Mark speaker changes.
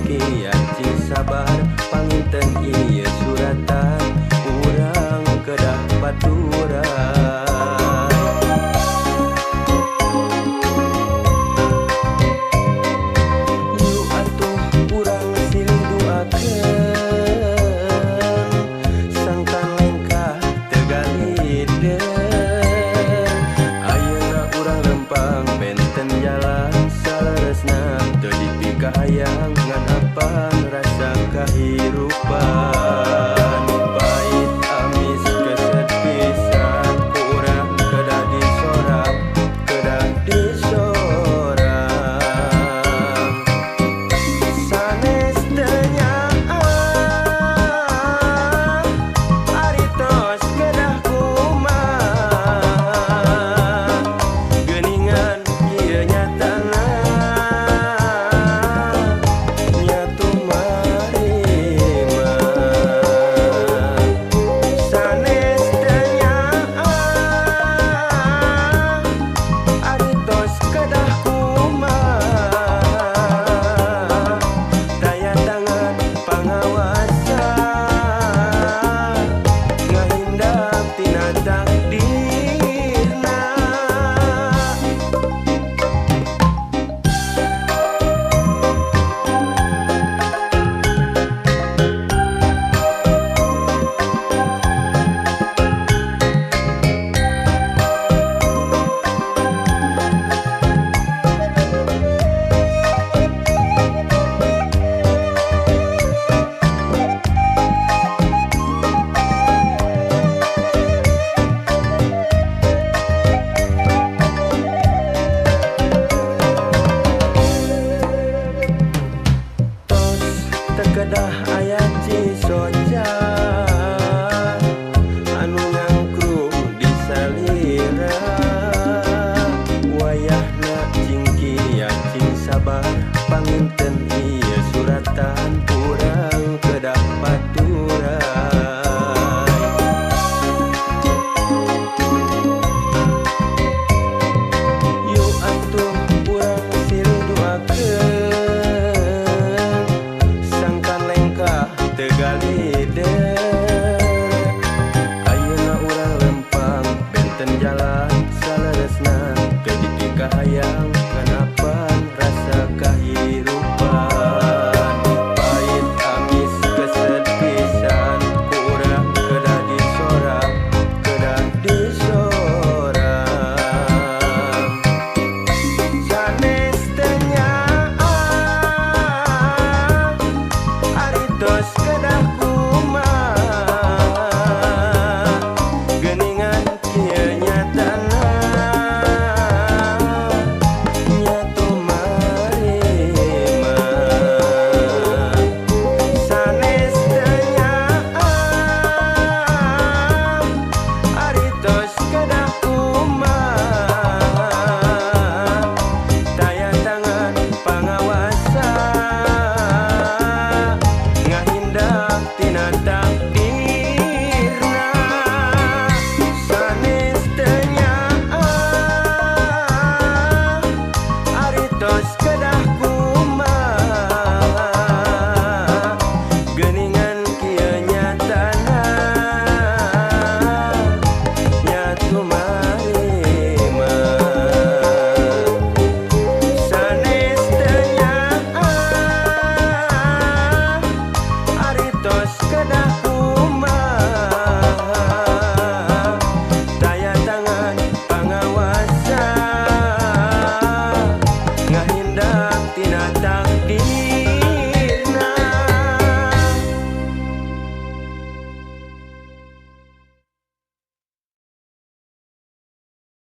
Speaker 1: cingki cing sabar panginten ieu suratan urang kedah baturan. Yuk atuh urang silih duakeun sangkan lengkah tegalide. Ayeuna urang lempang benten jalan saleresna teu dipikahayang ngan apan rasa kahirupan. Pait amis keset pisan urang kedah disorang sanes teu nyaah ari tos kedah kumaha geuningan ieu nyatana nyatu marima. Sanes teu nyaah ari tos kedah kumaha daya tangan pangawasa ngahindak tina takdirna. Tos terkedah aya cisoja anu nyangkrung di salira wayahna cingki cing sabar panginten ieu suratan urang kedah baturan. Yuk atuh urang silih duakeun sangkan lengkah tegalide. Ayeuna urang lempang benten jalan saleresna teu dipikahayang ngan apan rasa kahirupan. Pait amis keset pisan urang kedah disorang sanes teu nyaah ari tos